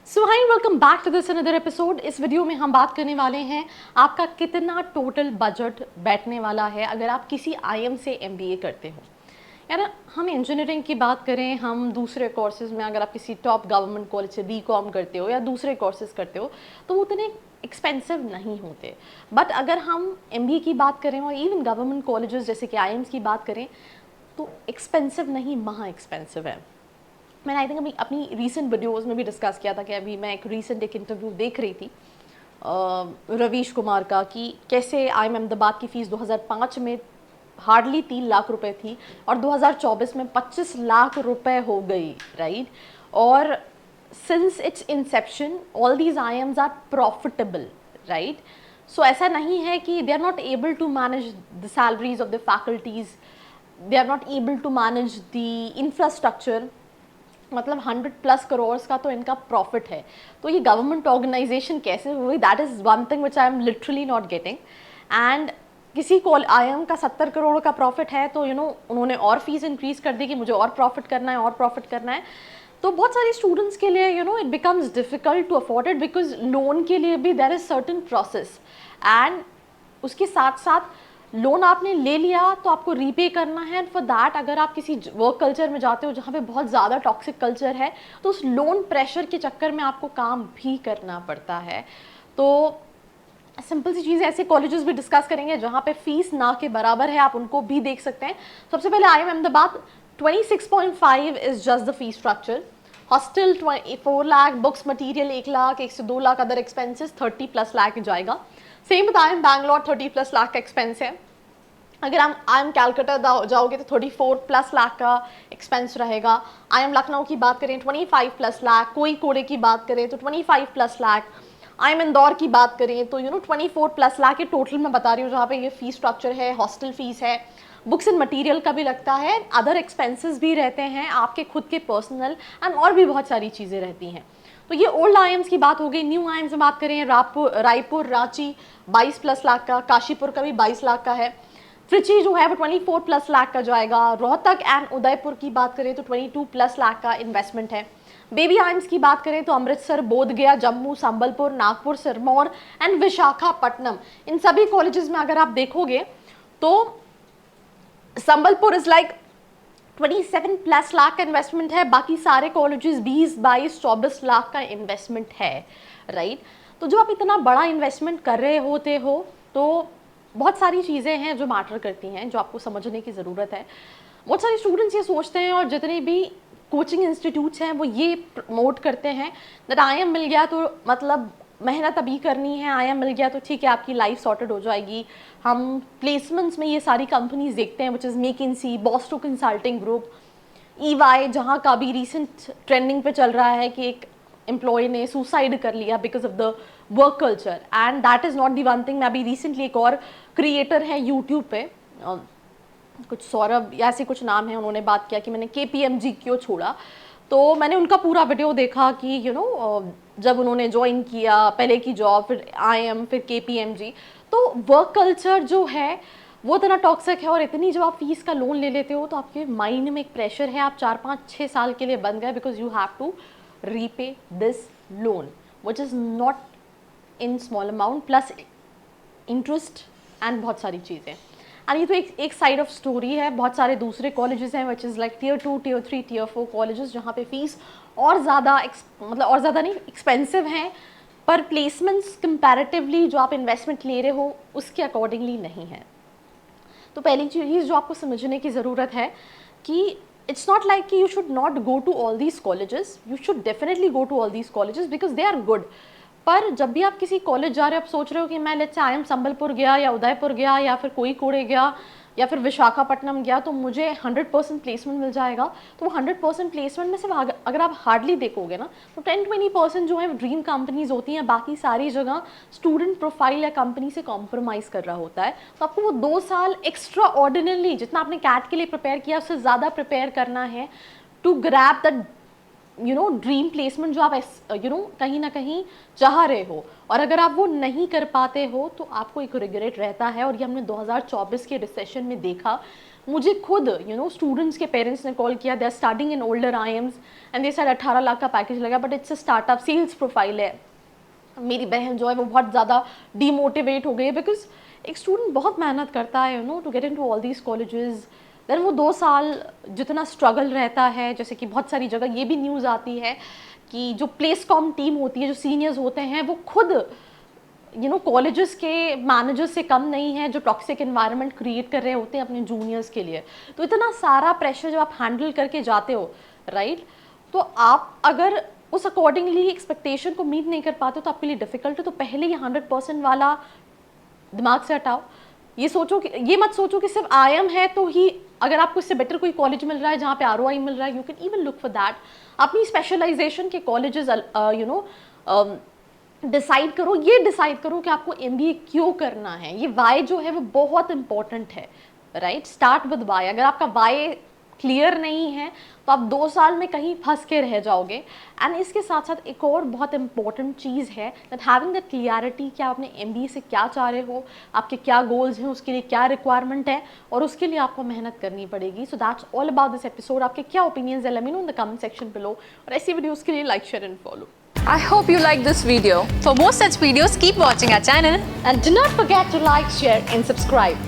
So hi welcome back to this another episode. इस video में हम बात करने वाले हैं आपका कितना टोटल बजट बैठने वाला है अगर आप किसी आईएम से एमबीए करते हो। यार हम इंजीनियरिंग की बात करें, हम दूसरे कोर्सेज में अगर आप किसी टॉप गवर्नमेंट कॉलेज से बीकॉम करते हो या दूसरे कोर्सेज करते हो तो वो उतने एक्सपेंसिव नहीं होते। बट अगर हम एमबीए की बात करें और इवन गवर्नमेंट कॉलेजेस जैसे कि आईएम्स की बात करें तो एक्सपेंसिव नहीं, महा एक्सपेंसिव है। मैंने आई थिंक अभी अपनी रीसेंट वीडियोस में भी डिस्कस किया था कि अभी मैं एक इंटरव्यू देख रही थी रवीश कुमार का कि कैसे आईएम अहमदाबाद की फ़ीस 2005 में हार्डली 3 लाख रुपए थी और 2024 में 25 लाख रुपए हो गई, राइट। और since its inception all these IIMs are profitable, right. So ऐसा नहीं है कि they are not able to manage the salaries of the faculties, they are not able to manage the infrastructure. मतलब 100+ करोड़ का तो इनका प्रॉफिट है। तो ये गवर्नमेंट ऑर्गेनाइजेशन कैसे हुई, that is one thing which I am literally not getting. And किसी को आईएम का 70 करोड़ का प्रॉफिट है तो उन्होंने और फीस इंक्रीज कर दी कि मुझे और प्रॉफिट करना है और प्रॉफिट करना है। तो बहुत सारे स्टूडेंट्स के लिए it becomes difficult to afford it because loan के लिए भी there is certain process. And उसके साथ साथ लोन आपने ले लिया तो आपको रीपे करना है। एंड फॉर दैट अगर आप किसी वर्क कल्चर में जाते हो जहाँ पे बहुत ज़्यादा टॉक्सिक कल्चर है तो उस लोन प्रेशर के चक्कर में आपको काम भी करना पड़ता है। तो सिंपल सी चीज़, ऐसे कॉलेजेस भी डिस्कस करेंगे जहाँ पे फीस ना के बराबर है, आप उनको भी देख सकते हैं। सबसे पहले IIM Ahmedabad 26.5 is just the fee structure. Hostel 4 lakh, books material 1 lakh, 1 से 2 लाख, अदर एक्सपेंसेस 30+ लाख जाएगा। सेम बताएं बैंगलोर 30+ लाख का एक्सपेंस है। अगर हम आई एम कैलकटा जाओगे तो 34+ लाख का एक्सपेंस रहेगा। आई एम लखनऊ की बात करें 25+ लाख, कोई कोड़े की बात करें तो 25+ लाख, आई एम इंदौर की बात करें तो 24+ लाख के टोटल मैं बता रही हूँ जहाँ पे ये फीस स्ट्रक्चर है। हॉस्टल फीस है, बुक्स एंड मटेरियल का भी लगता है, अदर एक्सपेंसेस भी रहते हैं आपके खुद के पर्सनल एंड और भी बहुत सारी चीज़ें रहती हैं। तो ये ओल्ड आईएम्स की बात हो गई। न्यू आईएम्स में बात करें रायपुर रांची 22+ लाख का, काशीपुर का भी 22 लाख का है। त्रिची जो है वो 24+ लाख का जाएगा। रोहतक एंड उदयपुर की बात करें तो 22+ लाख का इन्वेस्टमेंट है। बेबी आइम्स की बात करें तो अमृतसर, बोधगया, जम्मू, संबलपुर, नागपुर, सिरमौर एंड विशाखापट्टनम, इन सभी कॉलेजेस में अगर आप देखोगे तो संबलपुर इज लाइक 27+ लाख का इन्वेस्टमेंट है। बाकी सारे कॉलेजेस 20, 22, 24 लाख का इन्वेस्टमेंट है, राइट। तो जब आप इतना बड़ा इन्वेस्टमेंट कर रहे होते हो तो बहुत सारी चीज़ें हैं जो मैटर करती हैं, जो आपको समझने की ज़रूरत है। बहुत सारे स्टूडेंट्स ये सोचते हैं और जितने भी कोचिंग इंस्टीट्यूट्स हैं वो ये प्रमोट करते हैं दैट आईएम मिल गया तो मतलब मेहनत अभी करनी है, आईएम मिल गया तो ठीक है आपकी लाइफ सॉर्टेड हो जाएगी। हम प्लेसमेंट्स में ये सारी कंपनीज देखते हैं which is McKinsey, Boston Consulting Group, EY, जहाँ का भी रिसेंट ट्रेंडिंग पे चल रहा है कि एक एम्प्लॉय ने सुसाइड कर लिया because of the work culture. And that is not the one thing. मैं अभी रिसेंटली एक और क्रिएटर है यूट्यूब पे, कुछ सौरभ या ऐसे कुछ नाम है, उन्होंने बात किया कि मैंने केपीएमजी क्यों छोड़ा। तो मैंने उनका पूरा वीडियो देखा कि जब उन्होंने ज्वाइन किया पहले की जॉब, फिर आईएम, फिर केपीएमजी, तो वर्क कल्चर जो है वो इतना टॉक्सिक है। और इतनी जब आप फीस का लोन ले लेते हो तो आपके माइंड में एक प्रेशर है, आप 4-5-6 साल के लिए बन गए because you have to repay this loan which is not in small amount plus interest and बहुत सारी चीज़ें। एंड ये तो एक साइड ऑफ स्टोरी है। बहुत सारे दूसरे कॉलेजेस हैं which is like Tier 2, Tier 3, Tier 4 colleges जहाँ पे फीस और ज़्यादा मतलब और ज़्यादा नहीं एक्सपेंसिव हैं, पर प्लेसमेंट्स कंपैरेटिवली जो आप इन्वेस्टमेंट ले रहे हो उसके अकॉर्डिंगली नहीं है। तो पहली चीज़ जो आपको समझने की ज़रूरत है कि इट्स नॉट लाइक कि you should not go to all these colleges, you should definitely go to all these colleges because they are good. पर जब भी आप किसी कॉलेज जा रहे हो, आप सोच रहे हो कि मैं लेट्स से आईएम संबलपुर गया या उदयपुर गया या फिर कोई कोड़े गया या फिर विशाखापट्टनम गया तो मुझे 100% प्लेसमेंट मिल जाएगा। तो वो 100% प्लेसमेंट में सिर्फ अगर आप हार्डली देखोगे ना तो 10-20% जो है ड्रीम कंपनीज होती हैं, बाकी सारी जगह स्टूडेंट प्रोफाइल या कंपनी से कॉम्प्रोमाइज़ कर रहा होता है। तो आपको वो 2 साल एक्स्ट्रा ऑर्डिनरी, जितना आपने कैट के लिए प्रिपेयर किया उससे ज़्यादा प्रिपेयर करना है to grab that dream placement जो आप कहीं ना कहीं चाह रहे हो। और अगर आप वो नहीं कर पाते हो तो आपको एक रिग्रेट रहता है। और ये हमने 2024 के रिसेशन में देखा मुझे खुद स्टूडेंट्स के पेरेंट्स ने कॉल किया, they are starting in older IIMs and they said 18 lakh का पैकेज लगा, but it's a startup, sales profile है। मेरी बहन जो है वो बहुत ज़्यादा डीमोटिवेट हो गई, बिकॉज एक स्टूडेंट बहुत मेहनत करता है to get into all these colleges, then वो 2 साल जितना स्ट्रगल रहता है, जैसे कि बहुत सारी जगह ये भी न्यूज़ आती है कि जो प्लेसकॉम टीम होती है, जो सीनियर्स होते हैं, वो खुद कॉलेजेस के मैनेजर्स से कम नहीं है, जो टॉक्सिक एनवायरनमेंट क्रिएट कर रहे होते हैं अपने जूनियर्स के लिए। तो इतना सारा प्रेशर जब आप हैंडल करके जाते हो, राइट, तो आप अगर उस अकॉर्डिंगली एक्सपेक्टेशन को मीट नहीं कर पाते तो आपके लिए डिफिकल्ट है। तो पहले ये 100% वाला दिमाग से हटाओ। ये मत सोचो कि सिर्फ IIM है तो ही, अगर आपको इससे बेटर कोई कॉलेज मिल रहा है जहाँ पे ROI मिल रहा है, you can even look for that. अपनी स्पेशलाइजेशन के कॉलेजेस डिसाइड करो, ये डिसाइड करो कि आपको MBA क्यों करना है। ये वाई जो है वो बहुत इंपॉर्टेंट है, राइट। Start with Y. अगर आपका वाई क्लियर नहीं है तो आप 2 साल में कहीं फंस के रह जाओगे। एंड इसके साथ साथ एक और बहुत इंपॉर्टेंट चीज़ है दैट हैविंग दैट क्लियरिटी कि आप अपने MBA से क्या चाह रहे हो, आपके क्या गोल्स हैं, उसके लिए क्या रिक्वायरमेंट है, और उसके लिए आपको मेहनत करनी पड़ेगी। So that's all about this episode. आपके क्या ओपिनियंस है, let me know in the comment section below. और ऐसी वीडियोज़ के लिए like, share and follow. I hope you like this video. For more such videos, keep watching our channel. And do not forget to like, share and subscribe.